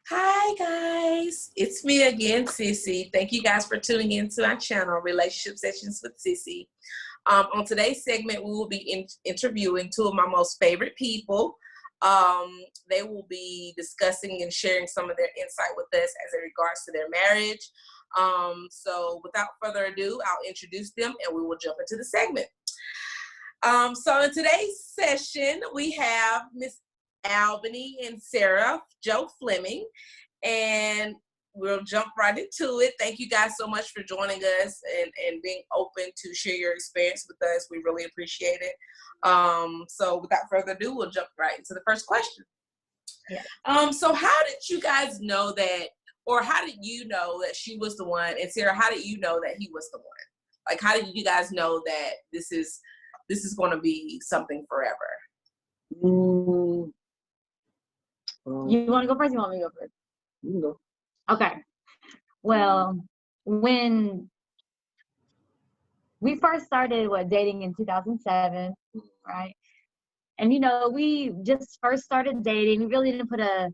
Hi guys, it's me again, Sissy. Thank you guys for tuning in to our channel, Relationship Sessions with Sissy. On today's segment, we will be interviewing two of my most favorite people. They will be discussing and sharing some of their insight with us as it regards to their marriage. So without further ado, I'll introduce them and we will jump into the segment. So in today's session, we have Miss Albany and Sarah Jo Fleming, and we'll jump right into it. Thank you guys so much for joining us and being open to share your experience with us. We really appreciate it. So without further ado, we'll jump right into the first question. Yeah. So how did you guys know that, or how did you know that she was the one? And Sarah, how did you know that he was the one? Like, how did you guys know that this is going to be something forever? You want to go first? You want me to go first? You can go. Okay. Well, when we first started dating in 2007, right? And we just first started dating. We really didn't put a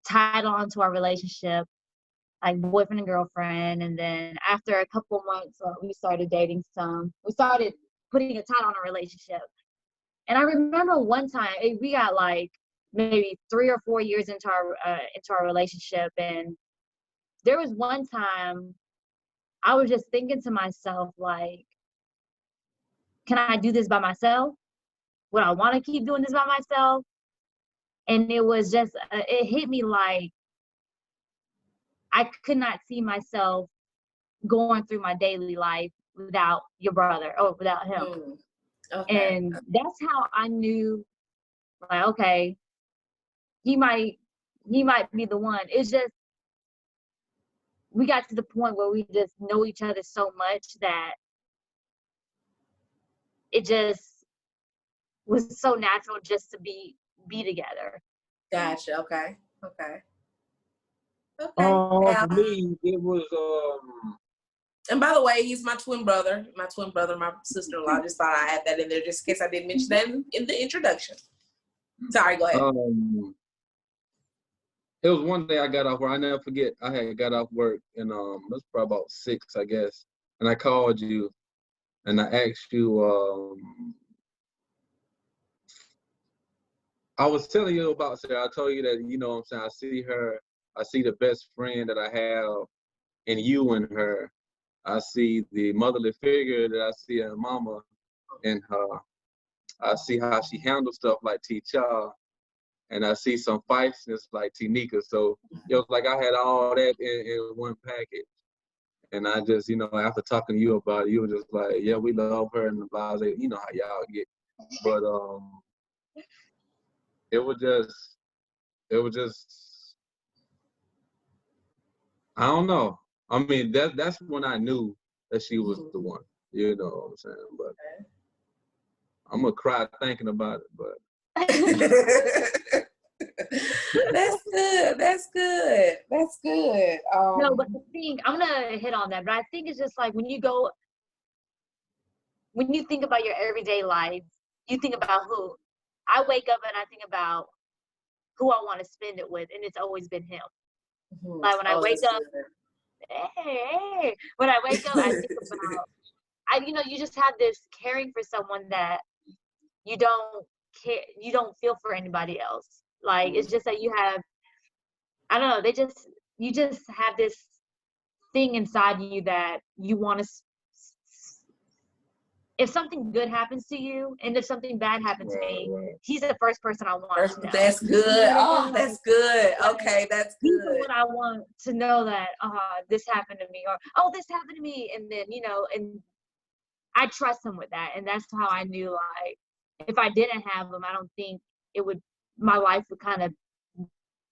title onto our relationship, like boyfriend and girlfriend. And then after a couple of months, we started dating some. We started putting a title on our relationship. And I remember one time we got like maybe 3 or 4 years into our relationship, and there was one time I was just thinking to myself, like, can I do this by myself? Would I want to keep doing this by myself? And it was just it hit me like I could not see myself going through my daily life without your brother or without him. Okay. And that's how I knew, like, okay, he might be the one. It's just we got to the point where we just know each other so much that it just was so natural just to be together. Gotcha. Okay. For me, it was And by the way, he's my twin brother, my sister-in-law. Just thought I had that in there just in case I didn't mention that in the introduction. Sorry, go ahead. It was one day I got off work. I never forget. I had got off work, and it was probably about 6, I guess. And I called you, and I asked you. I was telling you about Sarah. I told you that, what I'm saying, I see her. I see the best friend that I have in you and her. I see the motherly figure that I see in mama in her. I see how she handles stuff like T-Cha. And I see some feistiness like T-Nika. So it was like I had all that in one package. And I just, after talking to you about it, you were just like, yeah, we love her and the blase, you know how y'all get. But it was just, I don't know. I mean, that's when I knew that she was the one. You know what I'm saying? But I'm gonna cry thinking about it. But That's good. No, but the thing, I'm gonna hit on that, but I think it's just like when you think about your everyday life, you think about who. I wake up and I think about who I want to spend it with, and it's always been him. Like when I wake up, when I wake up, I think about, you just have this caring for someone that you don't feel for anybody else. Like, it's just that you have, I don't know, you just have this thing inside you that you want to, if something good happens to you and if something bad happens to me, he's the first person I want to know. That's good. Oh, that's good. Okay, that's good. He's the one I want to know that, this happened to me, or, oh, this happened to me. And then, and I trust him with that. And that's how I knew, like, if I didn't have him, I don't think my life would kind of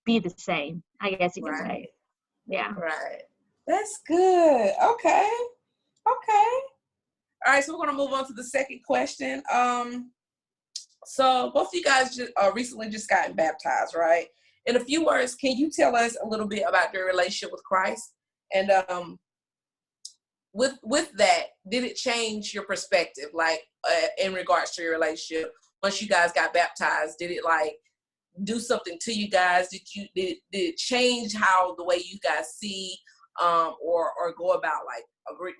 be the same, I guess you could say. Yeah. Right. That's good. Okay. All right, so we're going to move on to the second question. So both of you guys just recently just gotten baptized, right? In a few words, can you tell us a little bit about your relationship with Christ? And with that, did it change your perspective, like in regards to your relationship? Once you guys got baptized, did do something to you guys? Did it change how the way you guys see or go about like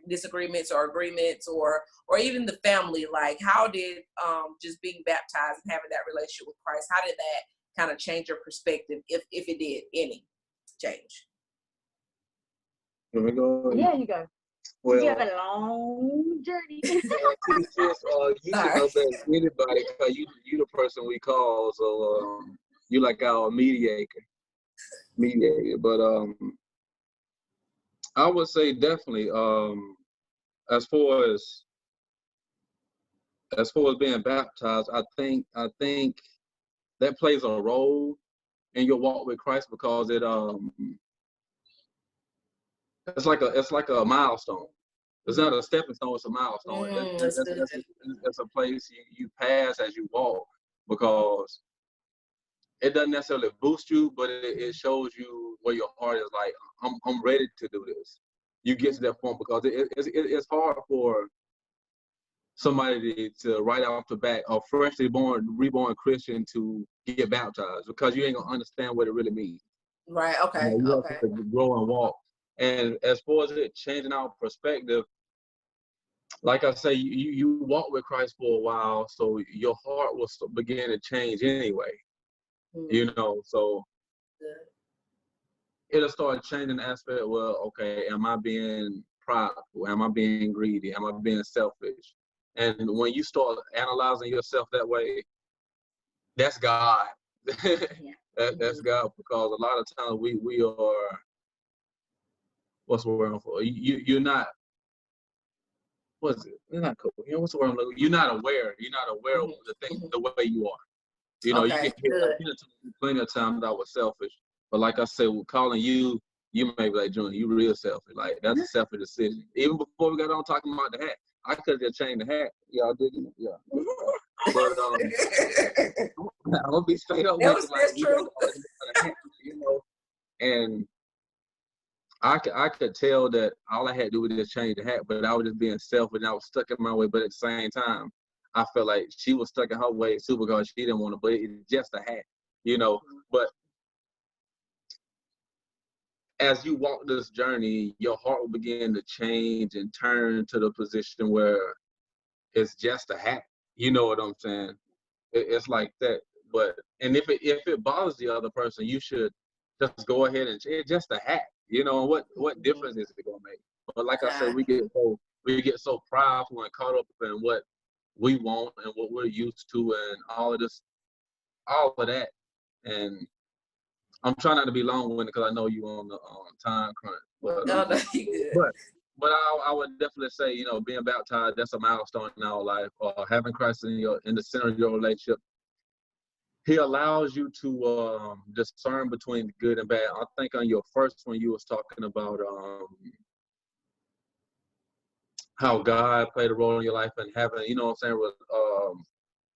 disagreements or agreements or even the family? Like, how did just being baptized and having that relationship with Christ, how did that kind of change your perspective, if it did any change? Here we go. Yeah, you go. Well, You have a long journey. you should know better than anybody because you the person we call, so you like our mediator. But I would say definitely as far as being baptized, I think that plays a role in your walk with Christ because it's like a milestone. It's not a stepping stone, it's a milestone. It's a place you pass as you walk because it doesn't necessarily boost you, but it shows you where your heart is like, I'm ready to do this. You get to that point because it's hard for somebody to right off the bat, a freshly reborn Christian to get baptized because you ain't gonna understand what it really means. Right, okay, you have to grow and walk. And as far as it changing our perspective, like I say, you walk with Christ for a while, so your heart will begin to change anyway. You know, so it'll start changing the aspect. Well, okay, am I being prideful? Am I being greedy? Am I being selfish? And when you start analyzing yourself that way, that's God. That's God, because a lot of times we are, what's the word for? You're not. What's it? You're not cool. You know, what's the word? You're not aware. You're not aware of the thing, the way you are. You know, you can hear plenty of times I was selfish, but like I said, calling you may be like, Junior, you real selfish. Like, that's a selfish decision. Even before we got on talking about the hat, I could have just changed the hat. Y'all didn't? Yeah. But I'm gonna be straight up with you. Like, that's true. You know, and I could tell that all I had to do was just change the hat, but I was just being selfish and I was stuck in my way. But at the same time, I felt like she was stuck in her way too because she didn't want to, but it's just a hat, you know. But as you walk this journey, your heart will begin to change and turn to the position where it's just a hat. You know what I'm saying? It's like that. And if it bothers the other person, you should just go ahead and it's just a hat. You know, what difference is it gonna make? But like I said, we get so prideful and caught up in what we want and what we're used to and all of that. And I'm trying not to be long-winded because I know you on the time crunch. But I would definitely say, you know, being baptized, that's a milestone in our life. Having Christ in the center of your relationship, He allows you to discern between good and bad. I think on your first one, you was talking about how God played a role in your life and having, you know what I'm saying, with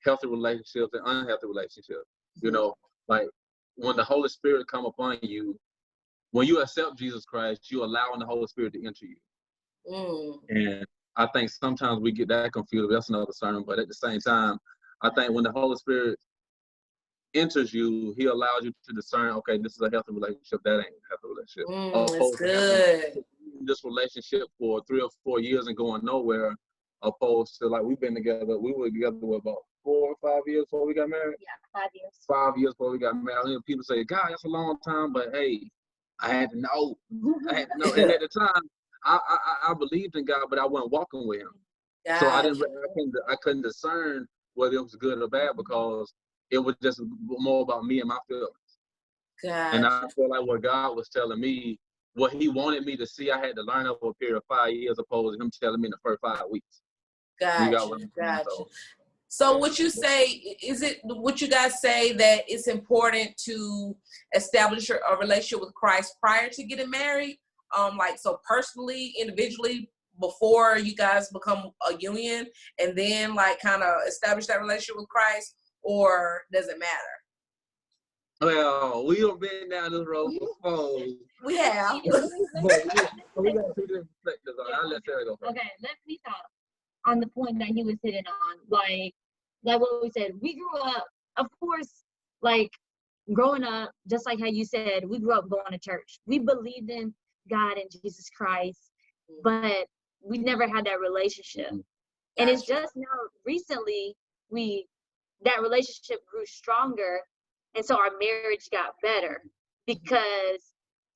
healthy relationships and unhealthy relationships. You know, like when the Holy Spirit come upon you, when you accept Jesus Christ, you allowing the Holy Spirit to enter you. And I think sometimes we get that confused. That's another sermon. But at the same time, I think when the Holy Spirit enters you, He allows you to discern, okay, this is a healthy relationship, that ain't a healthy relationship. That's good. This relationship for 3 or 4 years and going nowhere, opposed to like we were together about 4 or 5 years before we got married. Yeah, 5 years. 5 years before we got married. You know, people say, God, that's a long time, but hey, I had to know. And at the time, I believed in God, but I wasn't walking with Him. So I couldn't discern whether it was good or bad because it was just more about me and my feelings. And I feel like what God was telling me, what He wanted me to see, I had to learn over a period of 5 years, opposed to Him telling me in the first 5 weeks. Gotcha. So would you guys say that it's important to establish a relationship with Christ prior to getting married? Like, so personally, individually, before you guys become a union, and then like kind of establish that relationship with Christ, or does it matter? Well, we have been down this road before. We have. We got 2 different perspectives on it. I'll let Sarah go first. Okay, let me talk on the point that he was hitting on. Like what we said, we grew up, of course, like growing up, just like how you said, we grew up going to church. We believed in God and Jesus Christ, but we never had that relationship. And it's just now recently that relationship grew stronger, and so our marriage got better because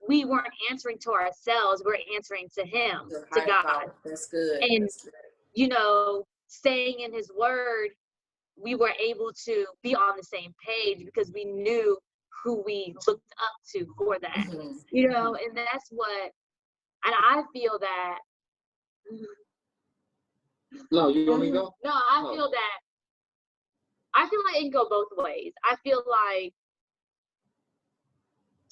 we weren't answering to ourselves, we're answering to him, to God. That's good. And That's good. you know, staying in his word, we were able to be on the same page because we knew who we looked up to for that. You know, and that's what, and I feel that. No, you want me to go? No, I feel like it can go both ways. I feel like,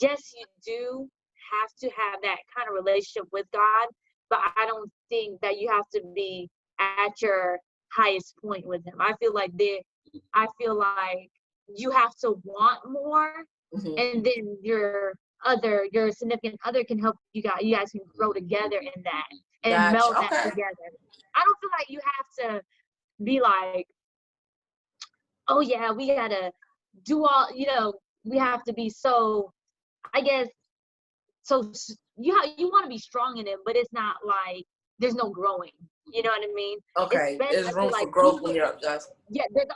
yes, you do have to have that kind of relationship with God, but I don't think that you have to be at your highest point with him. I feel like you have to want more, and then your significant other can help you guys can grow together in that and meld that together. I don't feel like you have to be like, oh yeah, we gotta do all, you know, we have to be so, I guess, so you want to be strong in it, but it's not like there's no growing. You know what I mean? Okay, there's room for growth when you're up, guys. Yeah, there's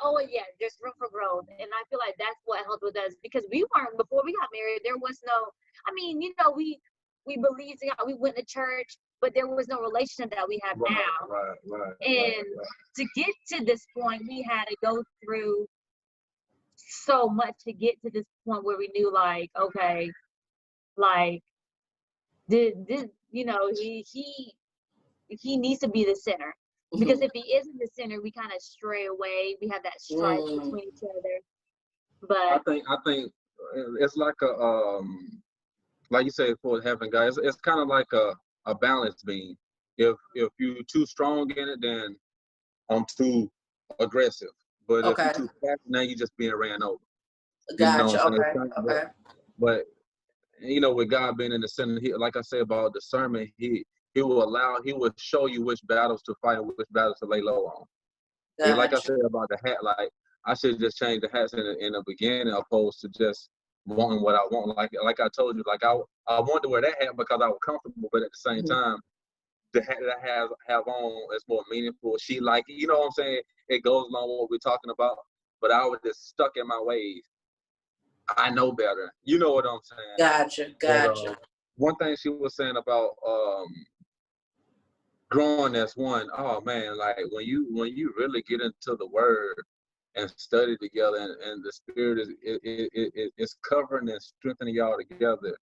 room for growth, and I feel like that's what helped with us because we weren't, before we got married, there was no, I mean, you know, we believed in God, we went to church, but there was no relationship that we have now. Right. To get to this point, we had to go through so much to get to this point where we knew, like, okay, like, this, you know, he needs to be the center, because if he isn't the center, we kind of stray away. We have that strife between each other. But I think it's like like you said, for having guys, it's kind of like a balance beam. If you're too strong in it, then I'm too aggressive. But if you're too fast, now you're just being ran over. Gotcha. You know, okay. But you know, with God being in the center, like I said about discernment, he will show you which battles to fight and which battles to lay low on. Gotcha. And like I said about the hat, like I should just change the hats in the beginning, opposed to just wanting what I want. Like I told you, like I wanted to wear that hat because I was comfortable, but at the same time, the hat that I have on is more meaningful. She like, you know what I'm saying? It goes along with what we're talking about. But I was just stuck in my ways. I know better. You know what I'm saying? Gotcha. But, one thing she was saying about growing as one, oh man, like when you really get into the word and study together, and the spirit is covering and strengthening y'all together.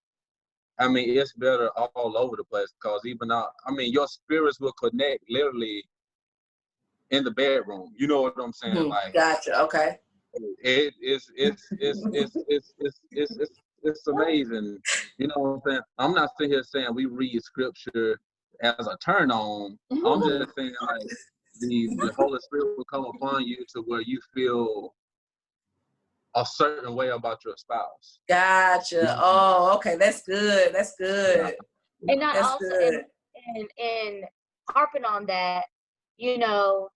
I mean, it's better all over the place, because your spirits will connect literally in the bedroom. You know what I'm saying? Like, gotcha. Okay. It's amazing. You know what I'm saying? I'm not sitting here saying we read scripture as a turn on. I'm just saying, like, the Holy Spirit will come upon you to where you feel a certain way about your spouse. Gotcha. Oh, okay. That's good. That's good. And not that's also good. And harping on that, you know,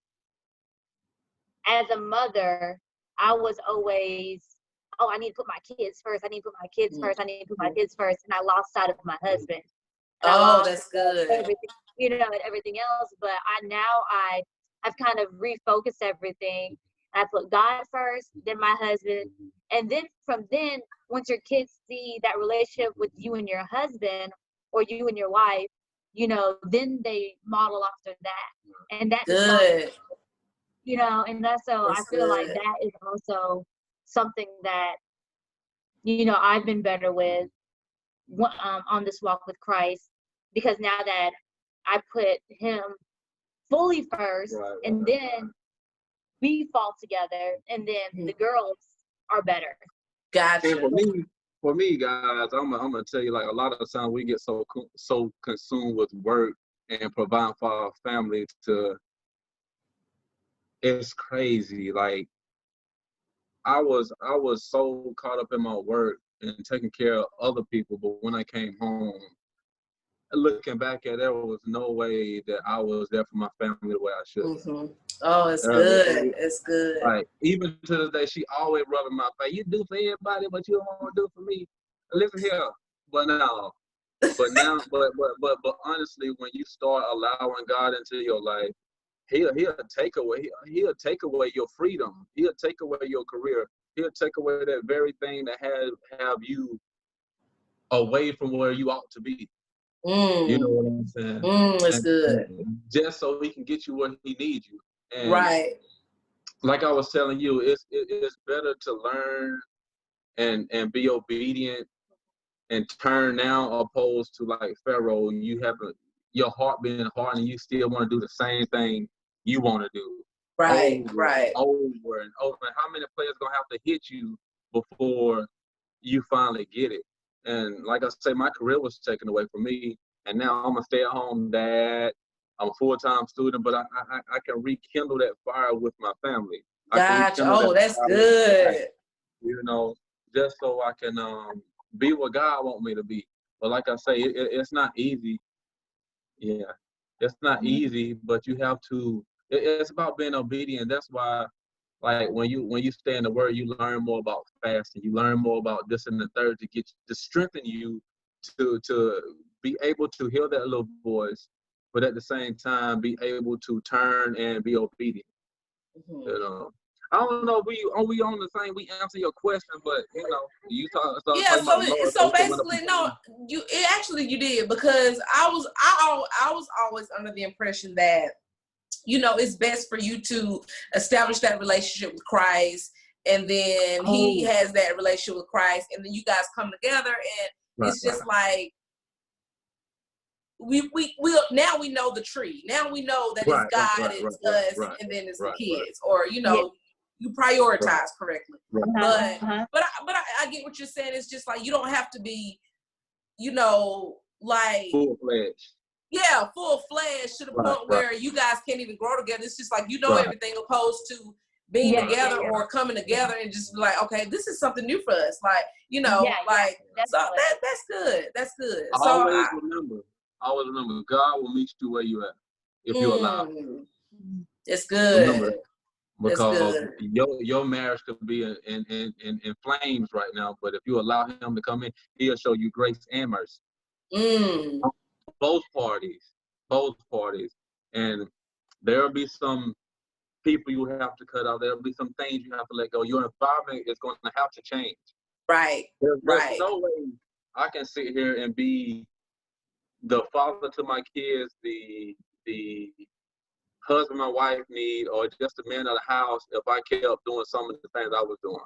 as a mother, I was always, I need to put my kids first. I need to put my kids first. I need to put my kids first. And I lost sight of my husband. That's good. Everything, you know, and everything else. But I've kind of refocused everything. I put God first, then my husband. And then from then, once your kids see that relationship with you and your husband or you and your wife, you know, then they model after that. And that's good. You know, and that's I feel like that is also something that, you know, I've been better with on this walk with Christ, because now that I put him fully first, and then we fall together, and then the girls are better. Gotcha. For me, guys, I'm gonna tell you, like, a lot of the time we get so consumed with work and providing for our family it's crazy. Like, I was so caught up in my work and taking care of other people, but when I came home, looking back at it, there was no way that I was there for my family the way I should. Oh, it's good. It's good. Like, even to this day, she always rubbing my face. You do for everybody, but you don't want to do for me. Listen here. But honestly, when you start allowing God into your life, he'll take away your freedom. He'll take away your career. He'll take away that very thing that have you away from where you ought to be. You know what I'm saying? It's good. Just so he can get you where he needs you. And right. Like I was telling you, it's better to learn and be obedient and turn down, opposed to like Pharaoh. You have your heart being hard and you still want to do the same thing you want to do. Right, over, right. Over and over. How many players gonna have to hit you before you finally get it? And like I say, my career was taken away from me, and now I'm a stay-at-home dad. I'm a full-time student, but I can rekindle that fire with my family. Gotcha. Oh, that's good. You know, just so I can be what God wants me to be. But like I say, it's not easy. Yeah, it's not easy, but you have to. It's about being obedient. That's why, like when you stay in the Word, you learn more about fasting. You learn more about this and the third to strengthen you to be able to hear that little voice, but at the same time be able to turn and be obedient. You know, I don't know if we on the same. We answer your question, but you talk. Yeah, so basically, no, you did, because I was always under the impression that it's best for you to establish that relationship with Christ, and then he has that relationship with Christ, and then you guys come together, and it's just like we now we know the tree. Now we know that it's God, it's us, and then it's the kids, or you prioritize correctly. But I get what you're saying. It's just like you don't have to be, like full-fledged. Yeah, full-fledged to the point where you guys can't even grow together. It's just like everything, opposed to being together or coming together and just be like, okay, this is something new for us. Like, so that's good. That's good. Always remember, God will meet you where you at if you allow him. It's good. Remember that. Because your marriage could be in flames right now, but if you allow him to come in, he'll show you grace and mercy. Both parties. And there'll be some people you have to cut out. There'll be some things you have to let go. Your environment is going to have to change. Right. There's no way I can sit here and be the father to my kids, the husband my wife need, or just the man of the house if I kept doing some of the things I was doing.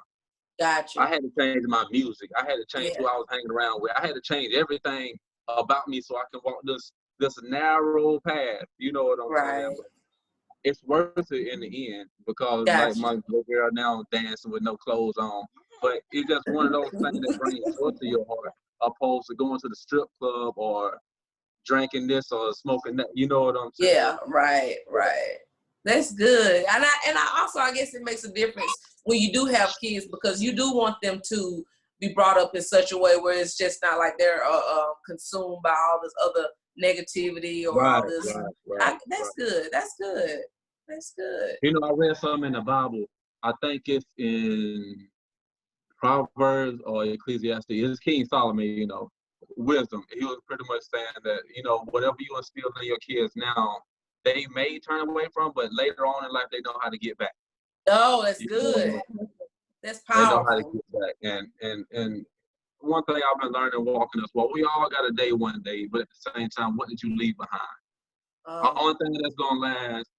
Gotcha. I had to change my music. I had to change who I was hanging around with. I had to change everything about me so I can walk this narrow path. You know what I'm saying? But it's worth it in the end, because like my little girl now dancing with no clothes on. But it's just one of those things that brings joy to your heart, opposed to going to the strip club or drinking this or smoking that. You know what I'm saying? Yeah, right. That's good. And I also, I guess it makes a difference when you do have kids, because you do want them to be brought up in such a way where it's just not like they're consumed by all this other negativity or all this. That's good. That's good. I read something in the Bible. I think it's in Proverbs or Ecclesiastes. It's King Solomon, wisdom. He was pretty much saying that, whatever you instill in your kids now, they may turn away from, but later on in life, they know how to get back. Oh, that's good. That's powerful. They know how to get back. And one thing I've been learning walking this walk, we all got a day one day, but at the same time, what did you leave behind? The only thing that's going to last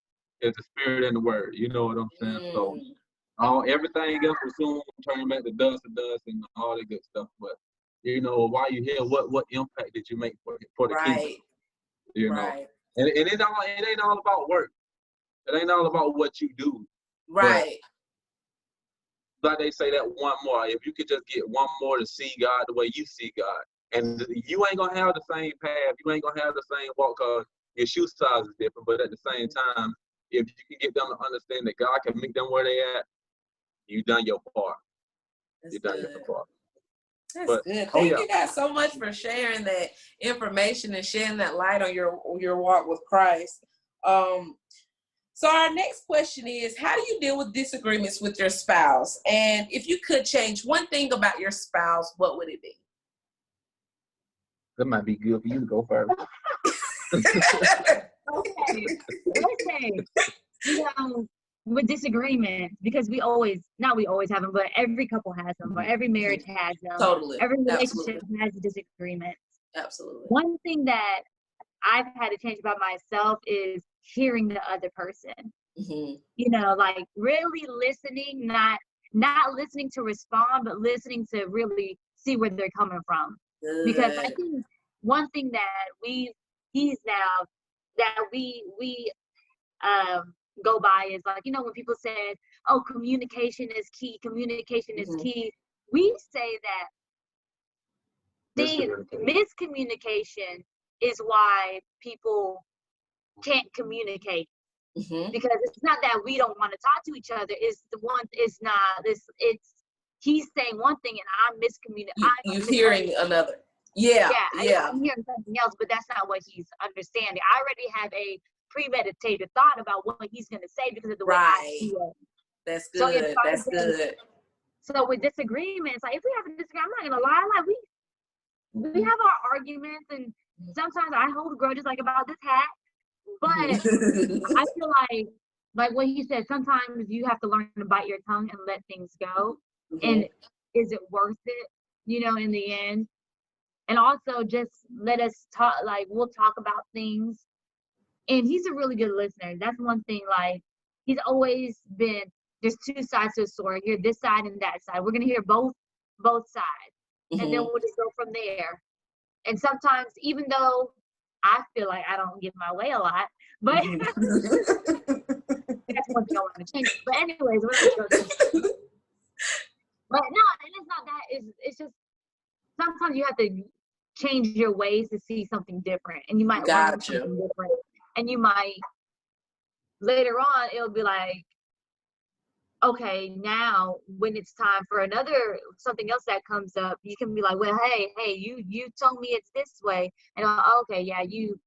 is the spirit and the word. You know what I'm saying? So everything else will soon turn back to dust and all that good stuff. But, while you're here, what impact did you make for the kingdom? You know? And it ain't all about work. It ain't all about what you do. Right. But like they say, that one more. If you could just get one more to see God the way you see God. And you ain't going to have the same path. You ain't going to have the same walk, because your shoe size is different. But at the same time, if you can get them to understand that God can meet them where they at, you done your part. You done your part. That's good. Thank you guys so much for sharing that information and shedding that light on your walk with Christ. So our next question is, how do you deal with disagreements with your spouse? And if you could change one thing about your spouse, what would it be? That might be good for you to go first. Okay. Listen, you know, with disagreements, because we always have them, but every couple has them, or every marriage has them. Totally. Every relationship has disagreements. Absolutely. One thing that I've had to change about myself is hearing the other person. Mm-hmm. You know, like really listening, not listening to respond, but listening to really see where they're coming from. Good. Because I think one thing that we go by is like, you know, when people say, oh, communication is key, is key. We say that miscommunication is why people can't communicate. Because it's not that we don't want to talk to each other. It's he's saying one thing and I'm miscommunicating. You're hearing another. Yeah. I'm hearing something else, but that's not what he's understanding. I already have a premeditated thought about what he's going to say because of the way I feel. That's good. That's good. So with disagreements, like if we have a disagreement, I'm not going to lie, like we have our arguments, and sometimes I hold grudges like about this hat. But I feel like what he said, sometimes you have to learn to bite your tongue and let things go. And is it worth it, you know, in the end? And also just let us talk, like we'll talk about things. And he's a really good listener. That's one thing, like he's always been, there's two sides to the story. Here, this side and that side. We're going to hear both sides. And then we'll just go from there. And sometimes, even though I feel like I don't get my way a lot, but that's one thing I want to change. But anyways, we're gonna go to. But no, and it's not that. It's just sometimes you have to change your ways to see something different, and you might learn something different, and you might later on it'll be like, okay, now when it's time for something else that comes up, you can be like, well, hey, you told me it's this way, and okay, I can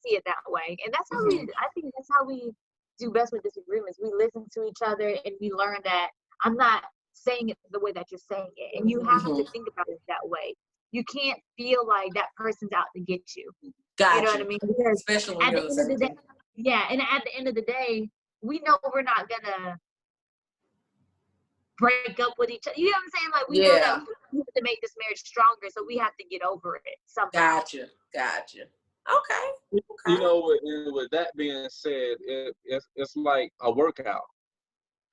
see it that way, and that's how I think that's how we do best with disagreements. We listen to each other, and we learn that I'm not saying it the way that you're saying it, and you have to think about it that way. You can't feel like that person's out to get you. Gotcha. You know what I mean? Because especially when at the end of the day, and at the end of the day, we know we're not gonna break up with each other. You know what I'm saying? Like we know that we have to make this marriage stronger, so we have to get over it somehow. Gotcha. Okay. You know, with that being said, it's like a workout.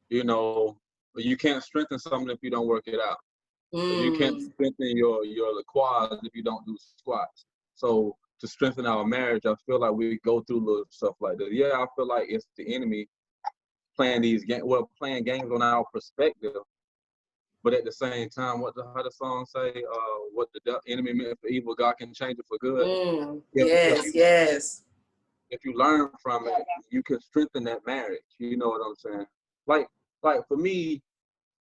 You know, you can't strengthen something if you don't work it out. You can't strengthen your quads if you don't do squats. So to strengthen our marriage, I feel like we go through little stuff like that. Yeah, I feel like it's the enemy playing playing games on our perspective. But at the same time, how the song say? What the enemy meant for evil, God can change it for good. Yes. If you learn from it, you can strengthen that marriage. You know what I'm saying? Like for me,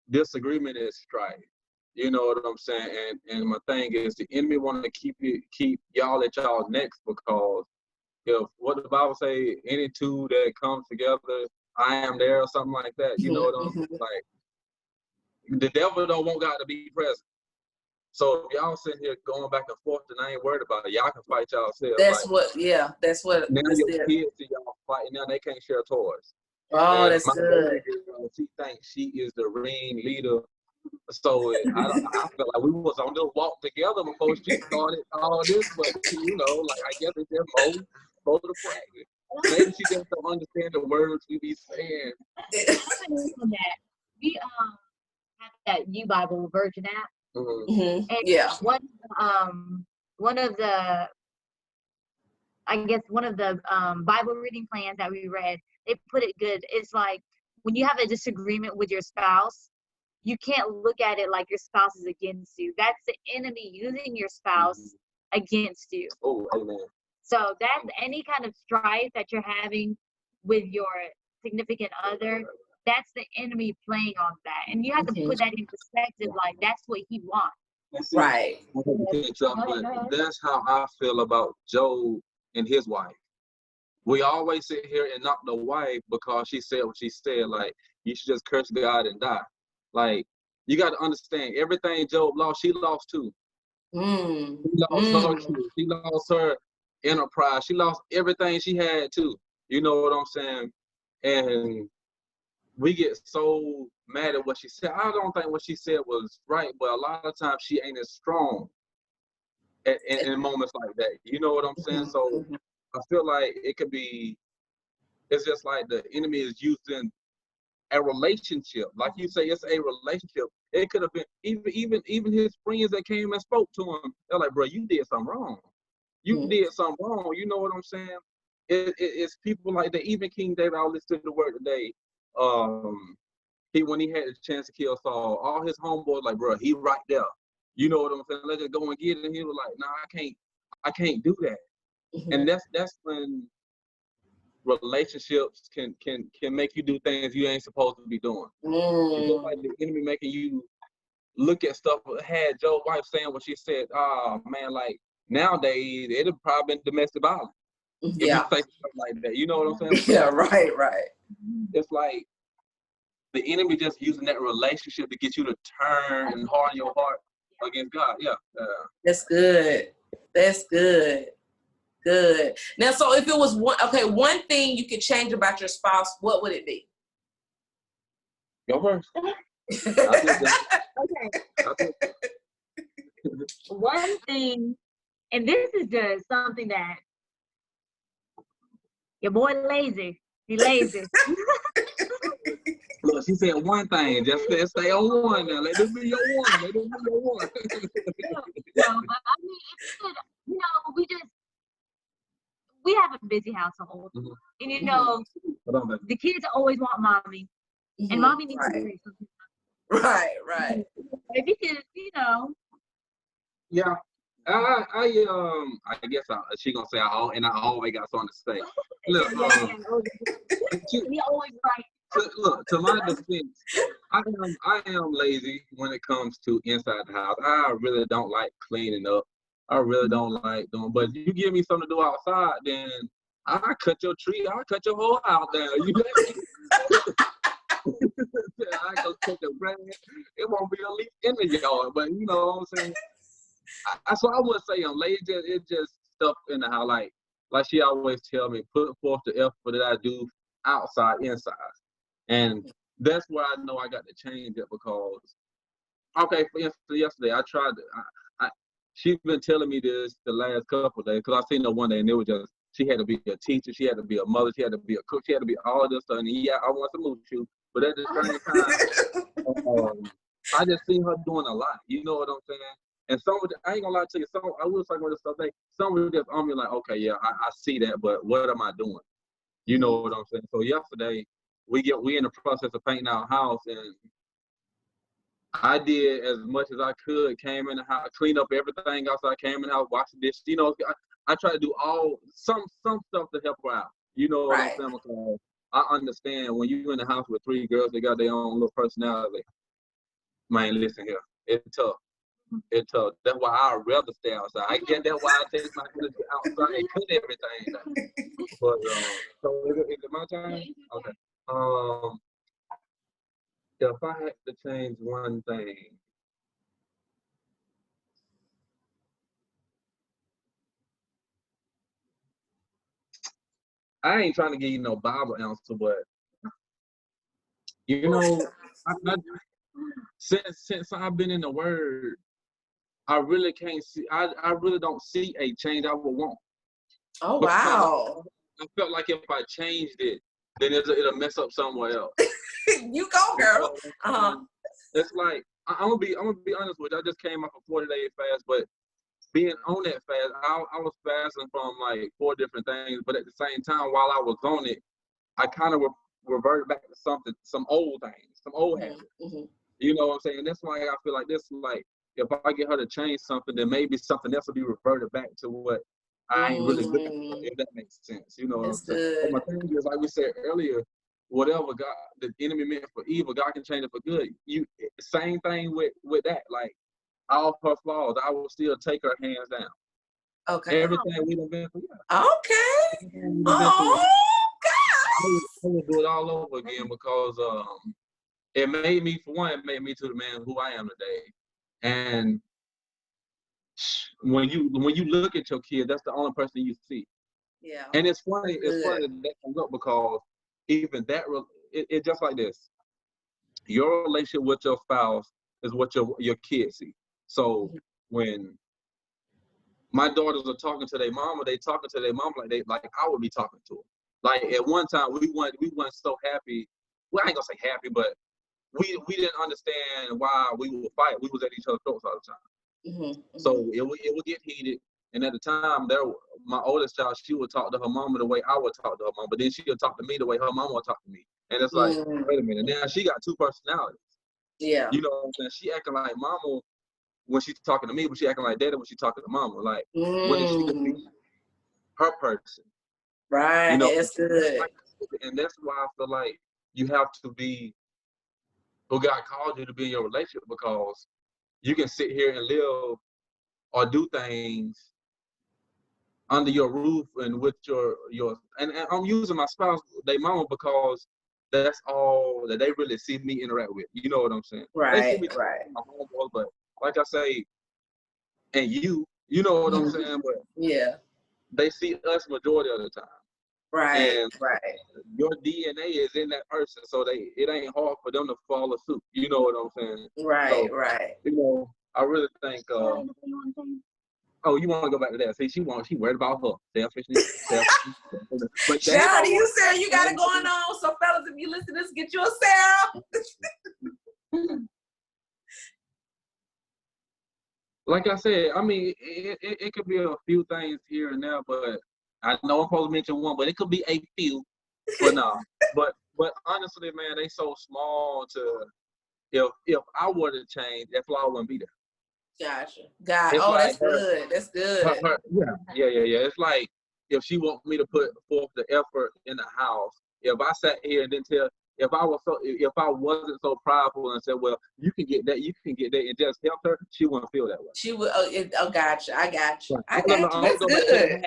disagreement is strife. You know what I'm saying? And my thing is, the enemy want to keep y'all at y'all necks, because if what the Bible say, any two that come together, I am there, or something like that. You know what I'm saying? Like, the devil don't want God to be present. So if y'all sitting here going back and forth, and I ain't worried about it. Y'all can fight y'allselves. That's like, that's what. Now your kids see y'all fighting. Now they can't share toys. Oh, that's good. She thinks she is the ring leader. So I felt like we was on this walk together before she started all this, but you know, like I guess it's just both to practice. Maybe she just don't understand the words we be saying. We have that U Bible Virgin app. And one of the Bible reading plans that we read, they put it good. It's like when you have a disagreement with your spouse, you can't look at it like your spouse is against you. That's the enemy using your spouse against you. Oh, amen. So that any kind of strife that you're having with your significant other, that's the enemy playing on that. And you have to put that in perspective, like that's what he wants. Right. But that's how I feel about Job and his wife. we always sit here and knock the wife because she said what she said. Like, you should just curse God and die. Like, you got to understand, everything Job lost, she lost too. She lost her too. She lost her enterprise. She lost everything she had too. You know what I'm saying? And we get so mad at what she said. I don't think what she said was right, but a lot of times she ain't as strong in moments like that. You know what I'm saying? So I feel like it could be, it's just like the enemy is using a relationship. Like you say, it's a relationship. It could have been even his friends that came and spoke to him. They're like, bro, you did something wrong. You did something wrong. You know what I'm saying? It's people like that. Even King David, I listened to the word today. When he had the chance to kill Saul, all his homeboys like, bro, he right there. You know what I'm saying? Let's just go and get it. And he was like, nah, I can't do that. And that's when relationships can make you do things you ain't supposed to be doing. It's just like the enemy making you look at stuff. Had Joe's wife saying what she said, oh man, like nowadays it'd have probably been domestic violence. If you say something like that. You know what I'm saying? Yeah, right. It's like the enemy just using that relationship to get you to turn and harden your heart against God. Yeah. That's good. That's good. Good. Now, so if it was one thing you could change about your spouse, what would it be? Go first. Okay. One thing, and this is just something that your boy lazy. He lazy. Look, she said one thing. Just stay on one now. Let this be your one. Let this be your one. No, but I mean, it's good. You know, we have a busy household, and you know, the kids always want mommy, and mommy needs to say something. Right. Because you know. Yeah, I guess she gonna say I always got something to say. Look, he always right. Look, to my defense, I am lazy when it comes to inside the house. I really don't like cleaning up. I really don't like doing. But if you give me something to do outside, then I cut your tree. I cut your whole house down. You know? I go cut the grass. It won't be a leaf in the yard, but you know what I'm saying. So I would say I'm lazy. It's just stuff in the house. Like she always tell me, put forth the effort that I do outside, inside. And that's where I know I got to change it because, okay, for instance, yesterday I tried to, she's been telling me this the last couple of days because I seen her one day and it was just, she had to be a teacher, she had to be a mother, she had to be a cook, she had to be all of this stuff. And yeah, I want to move you, but at the same time, I just seen her doing a lot. You know what I'm saying? And some of I ain't gonna lie to you, I will talk about this stuff. Some of it just on me like, okay, yeah, I see that, but what am I doing? You know what I'm saying? So yesterday, we in the process of painting our house, and I did as much as I could. Came in the house, clean up everything else. I came in the house, washed the dishes. You know, I try to do some stuff to help her out. You know what I'm saying? Because I understand when you're in the house with three girls, they got their own little personality. Man, listen here, it's tough. It's tough. That's why I'd rather stay outside. I get that why I take my energy outside and cut everything down. But so is it my turn? Okay. If I had to change one thing, I ain't trying to give you no Bible answer, but you know, since I've been in the Word, I really can't see. I really don't see a change I would want. Oh wow! I felt like if I changed it, then it'll mess up somewhere else. You go, girl. It's like I'm gonna be honest with you. I just came off a 40-day fast, but being on that fast, I was fasting from like 4 different things. But at the same time, while I was on it, I kind of reverted back to some old things, some old habits. You know what I'm saying? That's why I feel like this. Like if I get her to change something, then maybe something else will be reverted back to what I ain't really looking for, if that makes sense. You know what I'm saying? But my thing is, like we said earlier, whatever the enemy meant for evil, God can change it for good. Same thing with that. Like all her flaws, I will still take her hands down. Okay. Everything we done been through. Yeah. Okay. Oh, I would do it all over again because it made me, for one, it made me to the man who I am today. And when you look at your kid, that's the only person you see. Yeah. And it's funny that comes up because even that, it just like this. Your relationship with your spouse is what your kids see. So when my daughters are talking to their mama, they talking to their mama like I would be talking to them. Like at one time we weren't so happy. Well, I ain't gonna say happy, but we didn't understand why we would fight. We was at each other's throats all the time. So it would get heated. And at the time, my oldest child, she would talk to her mama the way I would talk to her mama, but then she would talk to me the way her mama would talk to me. And it's like, wait a minute, now she got two personalities. Yeah. You know what I'm saying? She acting like mama when she's talking to me, but she acting like daddy when she's talking to mama. Like, when is she gonna be her person? Right, You know, that's good. And that's why I feel like you have to be who God called you to be in your relationship, because you can sit here and live or do things under your roof and with your and I'm using my spouse, they mama, because that's all that they really see me interact with. You know what I'm saying? Right, they see me right. My homeboys, but like I say, and you know what I'm saying? But yeah, they see us majority of the time. Right, and right. Your DNA is in that person, so it ain't hard for them to follow suit. You know what I'm saying? Right, so, right. You know, I really think. Oh, you want to go back to that? See, she worried about her selfishness. But shout out to you, Sarah. You got it going on. So, fellas, if you listen to this, get you a Sarah. Like I said, I mean, it could be a few things here and there, but I know I'm supposed to mention one, but it could be a few. But no, but honestly, man, they so small to if I were to change, that flaw wouldn't be there. Gotcha. God, it's that's good. That's good. Yeah. It's like if she want me to put forth the effort in the house, if I sat here and didn't tell, if I wasn't so prideful and said, well, you can get that, and just help her, she wouldn't feel that way. She would. Oh, gotcha. I got you. Right. That's good.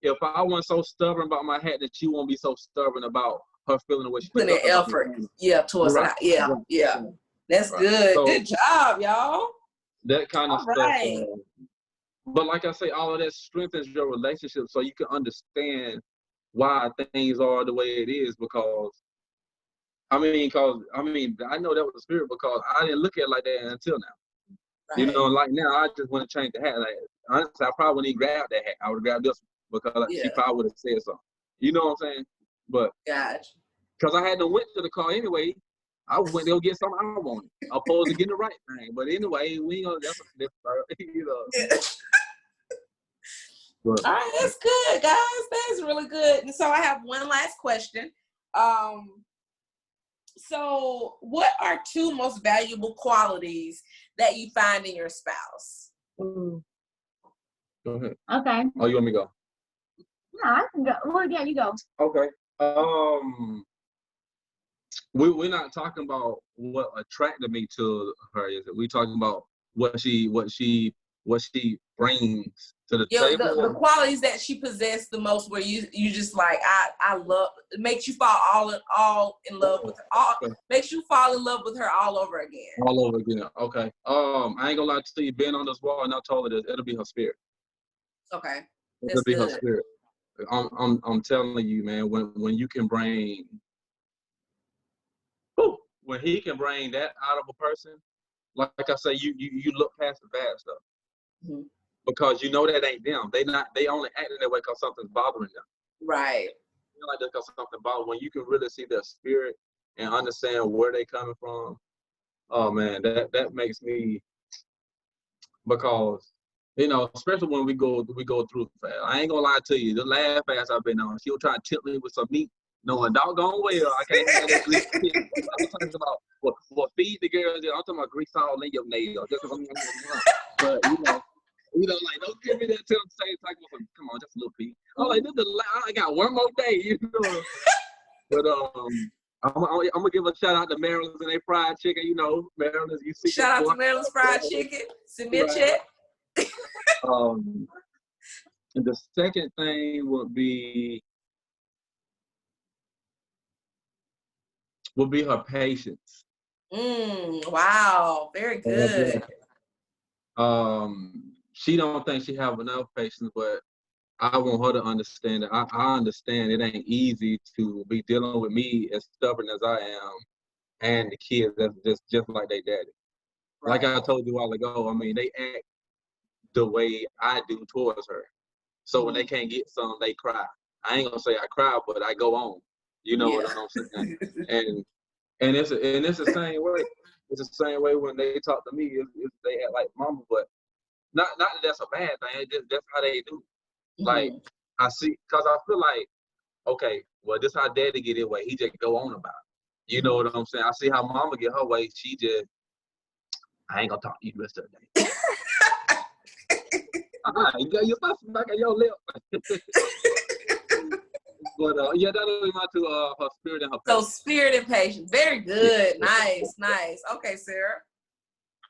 If I wasn't so stubborn about my hat, that she won't be so stubborn about her feeling the way she put in effort. Yeah, towards right. it. Yeah. That's right. Good. So, good job, y'all. That kind of stuff. Right. But like I say, all of that strengthens your relationship, so you can understand why things are the way it is. Because I know that was the spirit, because I didn't look at it like that until now. Right. You know, like now I just want to change the hat. Like honestly, I probably wouldn't even grab that hat. I would have grabbed this one, because she probably would have said something. You know what I'm saying? But gotcha. Because I had to went to the car anyway. I went to go get something I wanted, opposed to getting the right thing. But anyway, we ain't gonna. That's a different, you know. But, all right, that's good, guys. That's really good. And so I have one last question. So what are two most valuable qualities that you find in your spouse? Go ahead. Okay. Oh, you want me to go? No, I can go. Well, yeah, you go. Okay. We're not talking about what attracted me to her. Is it? We're talking about what she brings to the table. The qualities that she possessed the most, where you just like I love, it makes you fall all in love with her. Makes you fall in love with her all over again. All over again. Okay. I ain't gonna lie to you. Being on this wall, and I told her this, it'll be her spirit. Okay. It'll be her spirit. I'm telling you, man. When you can bring. When he can bring that out of a person, like I say, you look past the bad stuff, because you know that ain't them. They only acting that way because something's bothering them. Right. You know, like that because something bothers. When you can really see their spirit and understand where they coming from, oh man, that makes me, because you know, especially when we go through fast. I ain't gonna lie to you. The last fast I've been on, she was trying to tip me with some meat. Knowing doggone well I can't have that grease. I'm talking about what feed the girls. I'm talking about grease all in your nails. But you know, like don't give me that till the same time. Come on, just a little piece. I'm like, I got one more day, you know. But I'm gonna give a shout out to Maryland's and they fried chicken. You know, Maryland's. You see. Shout out to Maryland's fried chicken. Submit check. And the second thing would be her patience. Wow, very good. She don't think she have enough patience, but I want her to understand that I understand it ain't easy to be dealing with me as stubborn as I am and the kids that's just like they daddy. Right. Like I told you a while ago, I mean, they act the way I do towards her. So when they can't get some, they cry. I ain't gonna say I cry, but I go on. You know what I'm saying? And it's the same way. It's the same way when they talk to me. They act like mama, but not that that's a bad thing. It's just that's how they do. Like I see, cause I feel like, okay, well, this how daddy get his way. He just go on about it. You know what I'm saying? I see how mama get her way. She just, I ain't gonna talk to you the rest of the day. You got your stuff back at your lip. But yeah, that'll be my two, her spirit and her patience. So spirit and patience. Very good. Nice. Okay, Sarah.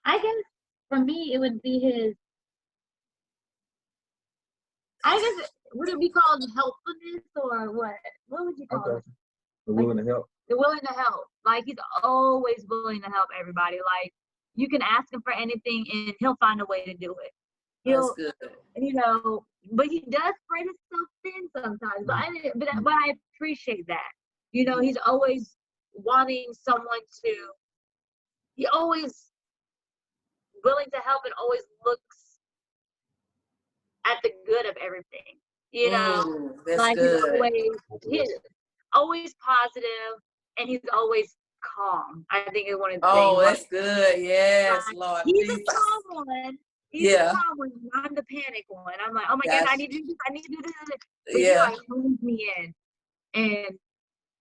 I guess for me, it would be his, I guess, would it be called helpfulness or what? What would you call it? The willing to help. The willing to help. Like, he's always willing to help everybody. Like, you can ask him for anything and he'll find a way to do it. That's good. You know, but he does spread himself thin sometimes. But I appreciate that. You know, he's always wanting someone to, he always willing to help and always looks at the good of everything. You know, that's like good. he's always positive and he's always calm. I think it's one of the things. Oh, that's good. Yes, Lord. He's a calm one. He's a calm one. I'm the panic one. I'm like, oh my God, I need to do this. I need to do this. But he like pulls me in. And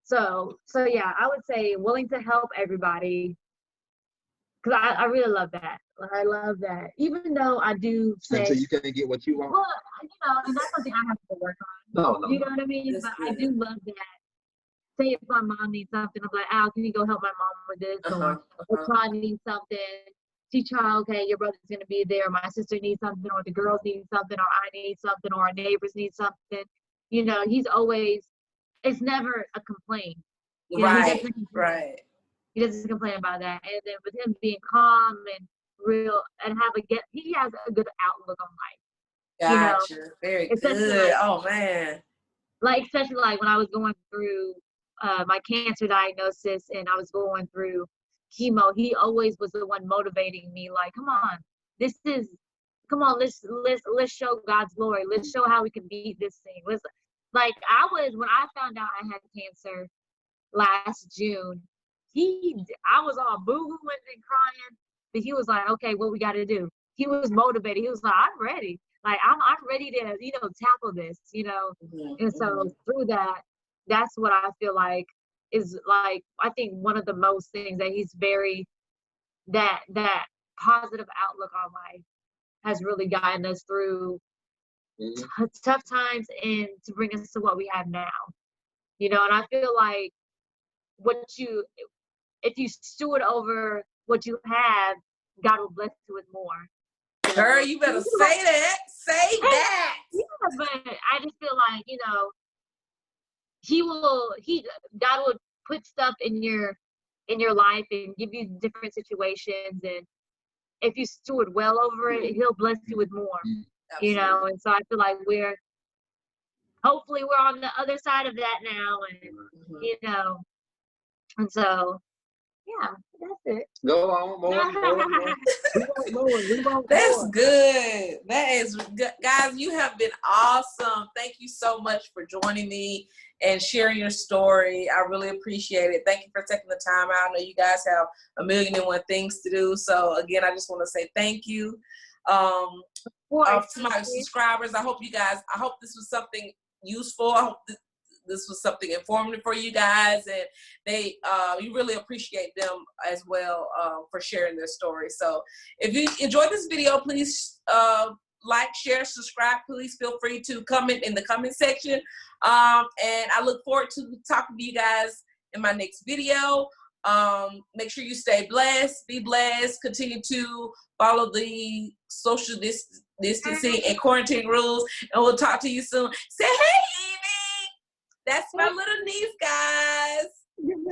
so yeah, I would say willing to help everybody. Because I really love that. I love that. Even though I do say. Until you can't get what you want. Well, you know, and that's something I have to work on. No. You know what I mean? That's but good. I do love that. Say if my mom needs something, I'm like, Al, can you go help my mom with this? Or child needs something. Teach her, okay, your brother's going to be there. My sister needs something, or the girls need something, or I need something, or our neighbors need something. You know, he's always, it's never a complaint. You know, Right. He doesn't complain about that. And then with him being calm and real and he has a good outlook on life. Gotcha. You know? Very good. Like, oh man. Like especially like when I was going through my cancer diagnosis and I was going through chemo, he always was the one motivating me. Like, come on, let's show God's glory. Let's show how we can beat this thing. When I found out I had cancer last June, I was all boo-hooing and crying, but he was like, okay, what we got to do? He was motivated. He was like, I'm ready. Like, I'm ready to, tackle this, And so through that, that's what I feel like is like, I think one of the most things that he's that positive outlook on life has really gotten us through tough times and to bring us to what we have now, and I feel like if you steward over what you have, God will bless you with more. Girl, you better say that. Say that. Yeah, but I just feel like, God will put stuff in your life and give you different situations, and if you steward well over it, he'll bless you with more. Absolutely. And so I feel like hopefully we're on the other side of that now, and and so yeah, that's it. Go on, more. That's good. That is good. Guys, you have been awesome. Thank you so much for joining me and sharing your story. I really appreciate it. Thank you for taking the time out. I know you guys have 1,000,001 things to do. So again, I just want to say thank you. To my subscribers, I hope this was something useful. I hope this was something informative for you guys, and you really appreciate them as well for sharing their story. So if you enjoyed this video, please like, share, subscribe. Please feel free to comment in the comment section, and I look forward to talking to you guys in my next video. Make sure you stay blessed, be blessed, continue to follow the social distancing and quarantine rules, and we'll talk to you soon. Say, hey, Evie. That's my little niece, guys.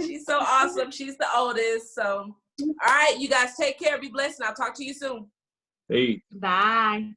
She's so awesome. She's the oldest. So, all right, you guys take care, be blessed, and I'll talk to you soon. Hey. Bye.